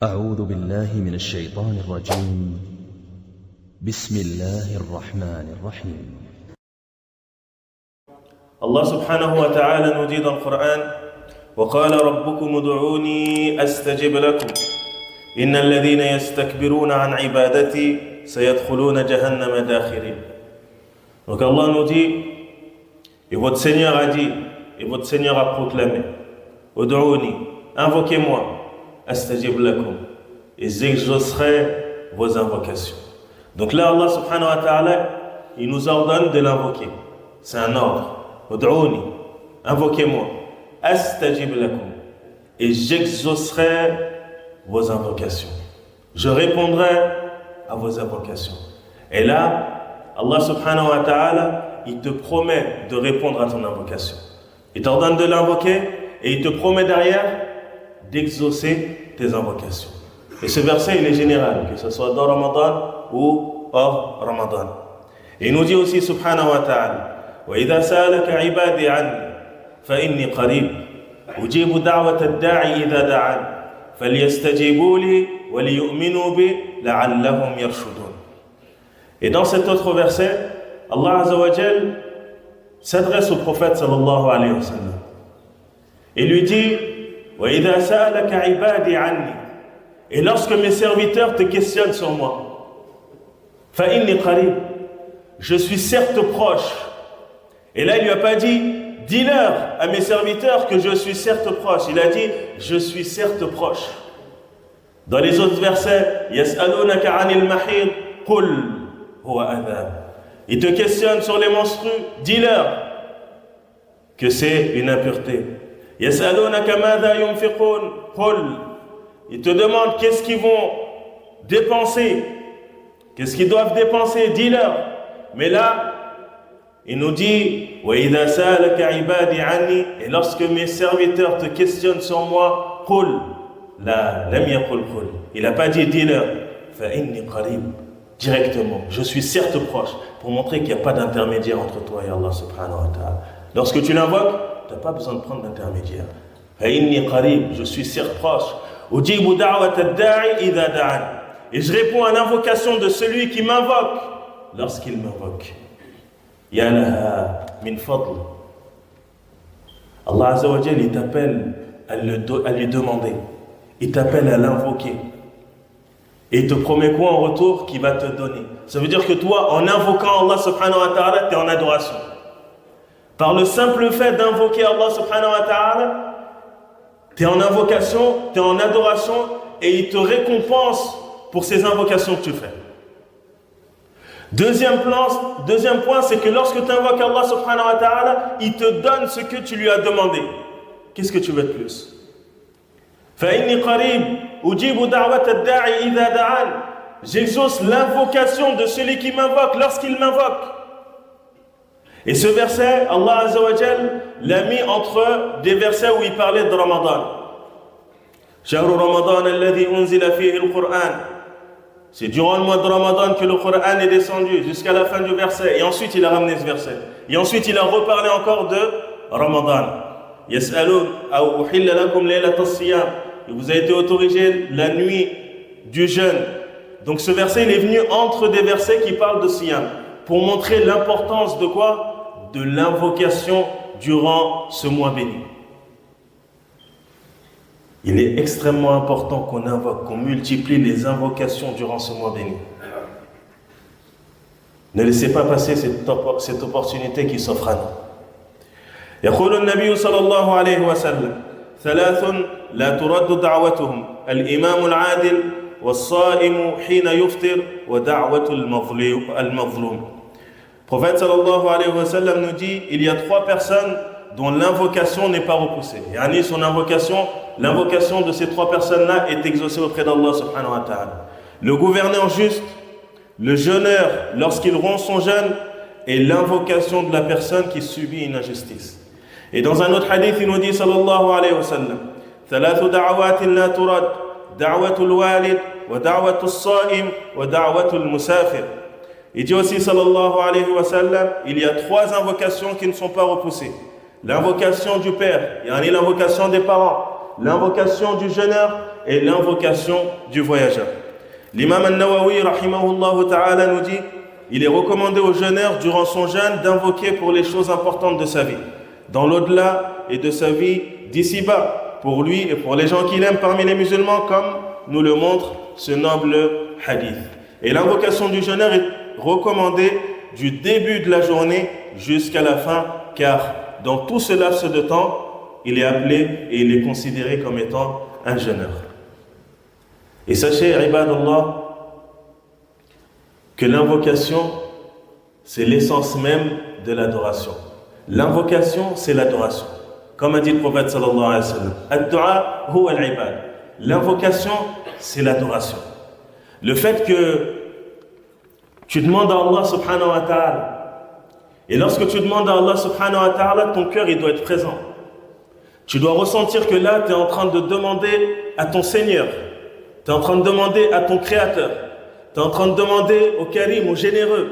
أعوذ بالله من الشيطان الرجيم. بسم الله الرحمن الرحيم. Allah subhanahu wa ta'ala nous dit dans le Coran: وَقَالَ رَبُّكُمُ ادْعُونِي أَسْتَجِبْ لَكُمْ إِنَّ الَّذِينَ يَسْتَكْبِرُونَ عَنْ عِبَادَتِي سَيَدْخُلُونَ جَهَنَّمَ دَاخِرِينَ. Donc Allah nous dit, et votre Seigneur a dit, et votre Seigneur a proclamé: ادعوني, invoquez-moi, astajib lakum, et j'exaucerai vos invocations. Donc là, Allah subhanahu wa ta'ala, il nous ordonne de l'invoquer. C'est un ordre. Ud'ouni, invoquez-moi, astajib lakum, et j'exaucerai vos invocations. Je répondrai à vos invocations. Et là, Allah subhanahu wa ta'ala, il te promet de répondre à ton invocation. Il t'ordonne de l'invoquer et il te promet derrière d'exaucer tes invocations. Et ce verset, il est général, que ce soit dans Ramadan ou hors Ramadan. Et il nous dit aussi, subhanahu wa ta'ala: وَإِذَا سَأَلَكَ عِبَادِي عَنِّي فَإِنِّي قَرِيبٌ أُجِيبُ دَعْوَةَ الدَّاعِ إِذَا دَعَانِ فَلْيَسْتَجِيبُوا لِي وَلْيُؤْمِنُوا بِي لَعَلَّهُمْ يَرْشُدُونَ. Et dans cet autre verset, Allah Azza wa Jal s'adresse au prophète sallallahu alayhi wa sallam et lui dit: وَإِذَا سَأَلَكَ عِبَادِي عَنِّي, et lorsque mes serviteurs te questionnent sur moi, فَإِنِّي قَرِيبٌ, je suis certes proche. Et là il lui a pas dit: dis-leur à mes serviteurs que je suis certes proche. Il a dit: je suis certes proche. Dans les autres versets, يَسْأَلُونَكَ عَنِ الْمَحِيضِ قُلْ هُوَ أَذًى, ils te questionnent sur les menstrues, dis-leur que c'est une impureté. يَسْأَلُونَكَ مَاذَا يُنْفِقُونَ قُلْ, ils te demandent qu'est-ce qu'ils vont dépenser, qu'est-ce qu'ils doivent dépenser, dis-leur. Mais là, il nous dit: وَإِذَا سَأَلَكَ عِبَادِي عَنِّي, et lorsque mes serviteurs te questionnent sur moi, قُلْ, là, لَمْ يَقُلْ قُلْ, il n'a pas dit dis-leur, فَإِنِّي قَرِيبٌ, directement, je suis certes proche, pour montrer qu'il n'y a pas d'intermédiaire entre toi et Allah subhanahu wa ta'ala. Lorsque tu l'invoques, tu n'as pas besoin de prendre d'intermédiaire. فَإِنِّي قَرِيبٌ, je suis certes proche. أُجِيبُ دَعْوَةَ الدَّاعِ إِذَا دَعَانِ, et je réponds à l'invocation de celui qui m'invoque lorsqu'il m'invoque. Ya laha min fadl. Allah Azza wa Jal, il t'appelle à lui demander, il t'appelle à l'invoquer. Et il te promet quoi en retour? Qu'il va te donner. Ça veut dire que toi, en invoquant Allah subhanahu wa ta'ala, tu es en adoration. Par le simple fait d'invoquer Allah subhanahu wa ta'ala, tu es en invocation, tu es en adoration, et il te récompense pour ces invocations que tu fais. Deuxième point, c'est que lorsque tu invoques Allah subhanahu wa ta'ala, il te donne ce que tu lui as demandé. Qu'est-ce que tu veux de plus? فَإِنِّي قَرِيبٌ أُجِيبُ دَعْوَةَ الدَّاعِ إِذَا دَعَانِ, j'exauce l'invocation de celui qui m'invoque lorsqu'il m'invoque. Et ce verset, Allah Azza wa Jal l'a mis entre des versets où il parlait de Ramadan. شَهْرُ رَمَضَانَ الَّذِي أُنزِلَ فِيهِ الْقُرْآنِ, c'est durant le mois de Ramadan que le Coran est descendu jusqu'à la fin du verset. Et ensuite il a ramené ce verset. Et ensuite il a reparlé encore de Ramadan. يَسْأَلُونَ أَوْ أُحِلَّ لَكُمْ لَيْلَةَ الصِّيَامِ, il vous a été autorisé la nuit du jeûne. Donc ce verset il est venu entre des versets qui parlent de Siyam, pour montrer l'importance de quoi? De l'invocation durant ce mois béni. Il est extrêmement important qu'on invoque, qu'on multiplie les invocations durant ce mois béni. Ne laissez pas passer cette opportunité qui s'offre à nous. يقول النبي صلى الله عليه وسلم: ثلاث لا ترد دعوتهم الإمام العادل والصائم حين يفطر ودعوة المظلوم. Prophète sallallahu alayhi wa sallam nous dit: il y a trois personnes dont l'invocation n'est pas repoussée. Yani son invocation, l'invocation de ces trois personnes-là est exaucée auprès d'Allah subhanahu wa ta'ala. Le gouverneur juste, le jeûneur lorsqu'il rompt son jeûne, et l'invocation de la personne qui subit une injustice. Et dans un autre hadith, il nous dit sallallahu alayhi wa sallam: ثلاث دعوات لا ترد دعوة الوالد ودعوة الصائم ودعوة المسافر. Il dit aussi sallallahu alayhi wa sallam: il y a trois invocations qui ne sont pas repoussées. L'invocation du père, yani l'invocation des parents, l'invocation du jeûneur et l'invocation du voyageur. L'imam al-Nawawi, rahimahullah ta'ala, nous dit, il est recommandé au jeûneur durant son jeûne d'invoquer pour les choses importantes de sa vie, dans l'au-delà et de sa vie d'ici-bas, pour lui et pour les gens qu'il aime parmi les musulmans, comme nous le montre ce noble hadith. Et l'invocation du jeûneur est recommandée du début de la journée jusqu'à la fin, car dans tout ce laps de temps, il est appelé et il est considéré comme étant un jeûneur. Et sachez, ibadallah, que l'invocation, c'est l'essence même de l'adoration. L'invocation, c'est l'adoration. Comme a dit le prophète sallallahu alayhi wa sallam, ad-du'a huwa al-ibad. L'invocation, c'est l'adoration. Le fait que tu demandes à Allah subhanahu wa ta'ala, et lorsque tu demandes à Allah subhanahu wa ta'ala, ton cœur il doit être présent. Tu dois ressentir que là, tu es en train de demander à ton Seigneur, tu es en train de demander à ton Créateur, tu es en train de demander au Karim, au Généreux.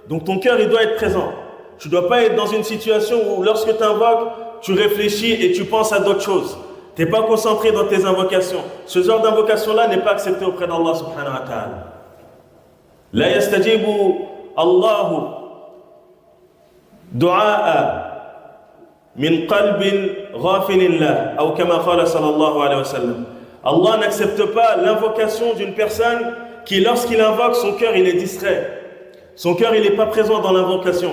Donc ton cœur il doit être présent. Tu ne dois pas être dans une situation où lorsque tu invoques, tu réfléchis et tu penses à d'autres choses. Tu n'es pas concentré dans tes invocations. Ce genre d'invocation-là n'est pas accepté auprès d'Allah subhanahu wa ta'ala. La yastajibu Allahu du'a min qalbin ghafilillah, ou kama qala sallallahu alayhi wa sallam. Allah n'accepte pas l'invocation d'une personne qui, lorsqu'il invoque, son cœur il est distrait. Son cœur il n'est pas présent dans l'invocation.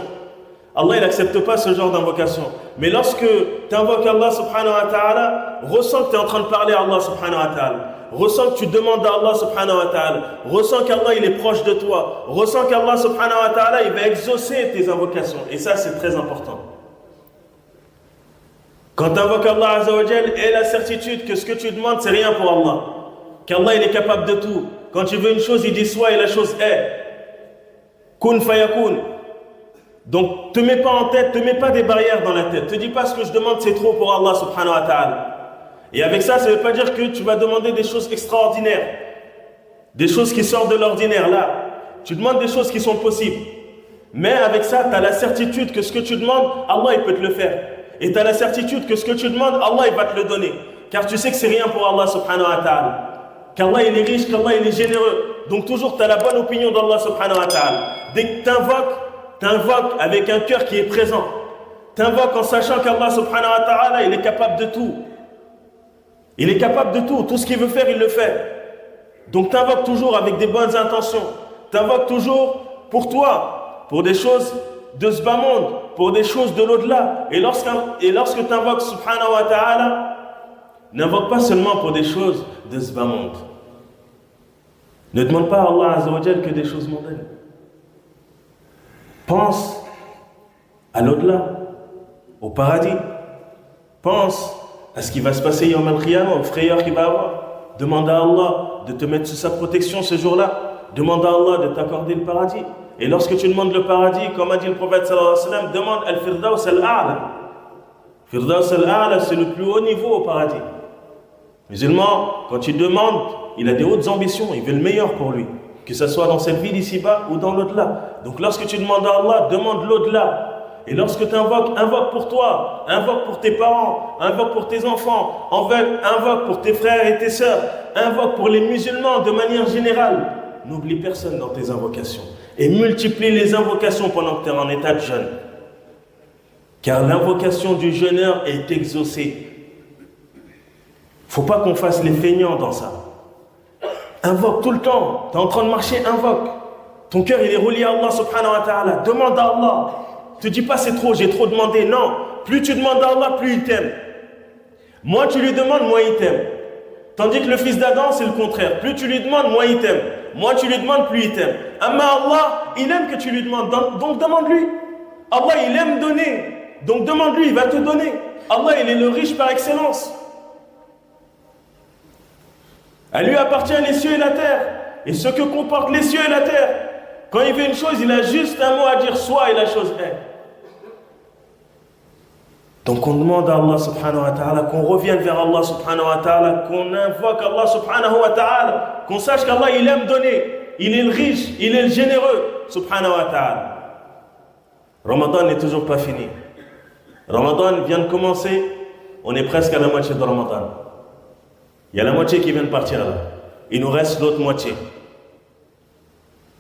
Allah il n'accepte pas ce genre d'invocation. Mais lorsque tu invoques Allah subhanahu wa ta'ala, ressens que tu es en train de parler à Allah subhanahu wa ta'ala. Ressens que tu demandes à Allah subhanahu wa ta'ala. Ressens qu'Allah il est proche de toi. Ressens qu'Allah subhanahu wa ta'ala il va exaucer tes invocations. Et ça c'est très important. Quand tu invoques Allah azza wa jal, aie la certitude que ce que tu demandes c'est rien pour Allah. Qu'Allah il est capable de tout. Quand tu veux une chose, il dit soit et la chose est. Kun fayakun. Donc, te mets pas en tête, te mets pas des barrières dans la tête. Te dis pas ce que je demande, c'est trop pour Allah subhanahu wa ta'ala. Et avec ça, ça ne veut pas dire que tu vas demander des choses extraordinaires. Des choses qui sortent de l'ordinaire, là. Tu demandes des choses qui sont possibles. Mais avec ça, tu as la certitude que ce que tu demandes, Allah il peut te le faire. Et tu as la certitude que ce que tu demandes, Allah il va te le donner. Car tu sais que c'est rien pour Allah subhanahu wa ta'ala. Qu'Allah il est riche, qu'Allah il est généreux. Donc toujours tu as la bonne opinion d'Allah subhanahu wa ta'ala. Dès que tu invoques avec un cœur qui est présent. Tu invoques en sachant qu'Allah subhanahu wa ta'ala il est capable de tout. Il est capable de tout. Tout ce qu'il veut faire, il le fait. Donc tu invoques toujours avec des bonnes intentions. Tu invoques toujours pour toi, pour des choses de ce bas monde, pour des choses de l'au-delà. Et lorsque tu invoques subhanahu wa ta'ala, n'invoque pas seulement pour des choses de ce bas monde. Ne demande pas à Allah azza wa jal que des choses mondaines. Pense à l'au-delà, au paradis. Pense à ce qui va se passer Yawm al-Qiyamah, au frayeur qu'il va avoir. Demande à Allah de te mettre sous sa protection ce jour-là. Demande à Allah de t'accorder le paradis. Et lorsque tu demandes le paradis, comme a dit le prophète sallallahu alayhi wa sallam, demande al-Firdaus al-A'la. Firdaus al-A'la, c'est le plus haut niveau au paradis. Musulman, quand il demande, il a des hautes ambitions, il veut le meilleur pour lui. Que ce soit dans cette vie d'ici-bas ou dans l'au-delà. Donc lorsque tu demandes à Allah, demande l'au-delà. Et lorsque tu invoques, invoque pour toi, invoque pour tes parents, invoque pour tes enfants, invoque pour tes frères et tes sœurs, invoque pour les musulmans de manière générale. N'oublie personne dans tes invocations. Et multiplie les invocations pendant que tu es en état de jeûne. Car l'invocation du jeûneur est exaucée. Faut pas qu'on fasse les feignants dans ça. Invoque tout le temps. Tu es en train de marcher, invoque. Ton cœur il est relié à Allah subhanahu wa ta'ala. Demande à Allah. Ne te dis pas c'est trop, j'ai trop demandé. Non. Plus tu demandes à Allah, plus il t'aime. Moins tu lui demandes, moins il t'aime. Tandis que le fils d'Adam, c'est le contraire. Plus tu lui demandes, moins il t'aime. Moins tu lui demandes, plus il t'aime. Mais Allah, il aime que tu lui demandes. Donc demande-lui. Allah, il aime donner. Donc demande-lui, il va te donner. Allah, il est le riche par excellence. À lui appartient les cieux et la terre. Et ce que comportent les cieux et la terre. Quand il veut une chose, il a juste un mot à dire, soit et la chose est. Donc on demande à Allah subhanahu wa ta'ala, qu'on revienne vers Allah subhanahu wa ta'ala, qu'on invoque Allah subhanahu wa ta'ala, qu'on sache qu'Allah il aime donner, il est le riche, il est le généreux subhanahu wa ta'ala. Ramadan n'est toujours pas fini. Ramadan vient de commencer, on est presque à la moitié de Ramadan. Il y a la moitié qui vient de partir là. Il nous reste l'autre moitié.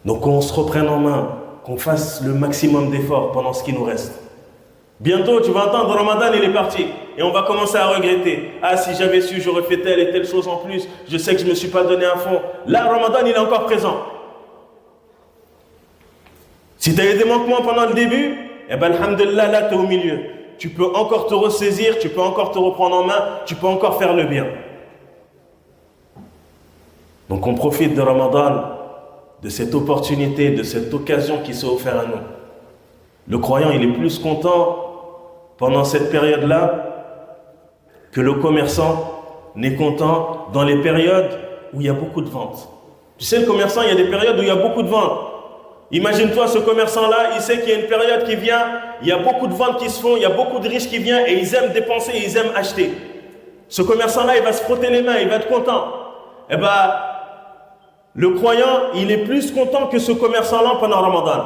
Donc qu'on se reprenne en main, qu'on fasse le maximum d'efforts pendant ce qui nous reste. Bientôt, tu vas entendre, Ramadan, il est parti. Et on va commencer à regretter. Ah, si j'avais su, j'aurais fait telle et telle chose en plus. Je sais que je ne me suis pas donné à fond. Là, Ramadan, il est encore présent. Si tu as eu des manquements pendant le début, eh bien, alhamdulillah, là, tu es au milieu. Tu peux encore te ressaisir, tu peux encore te reprendre en main, tu peux encore faire le bien. Donc, on profite de Ramadan, de cette opportunité, de cette occasion qui s'est offerte à nous. Le croyant, il est plus content pendant cette période-là que le commerçant n'est content dans les périodes où il y a beaucoup de ventes. Tu sais, le commerçant, il y a des périodes où il y a beaucoup de ventes. Imagine-toi ce commerçant-là, il sait qu'il y a une période qui vient, il y a beaucoup de ventes qui se font, il y a beaucoup de riches qui viennent et ils aiment dépenser, ils aiment acheter. Ce commerçant-là, il va se frotter les mains, il va être content. Eh bien, le croyant, il est plus content que ce commerçant-là pendant Ramadan.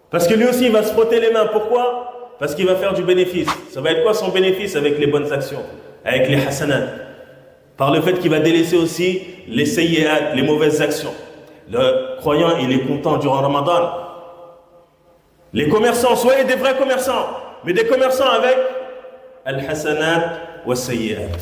Parce que lui aussi, il va se frotter les mains. Pourquoi? Parce qu'il va faire du bénéfice. Ça va être quoi son bénéfice? Avec les bonnes actions, avec les hasanat. Par le fait qu'il va délaisser aussi les sayyi'at, les mauvaises actions. Le croyant, il est content durant Ramadan. Les commerçants, soyez des vrais commerçants, mais des commerçants avec al-hasanat wa sayyi'at.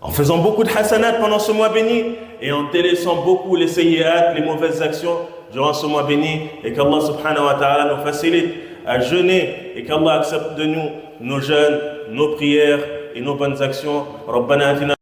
En faisant beaucoup de hasanat pendant ce mois béni et en délaissant beaucoup les sayyi'at, les mauvaises actions durant ce mois béni, et qu'Allah subhanahu wa ta'ala nous facilite à jeûner et qu'Allah accepte de nous nos jeûnes, nos prières et nos bonnes actions. Rabbana atina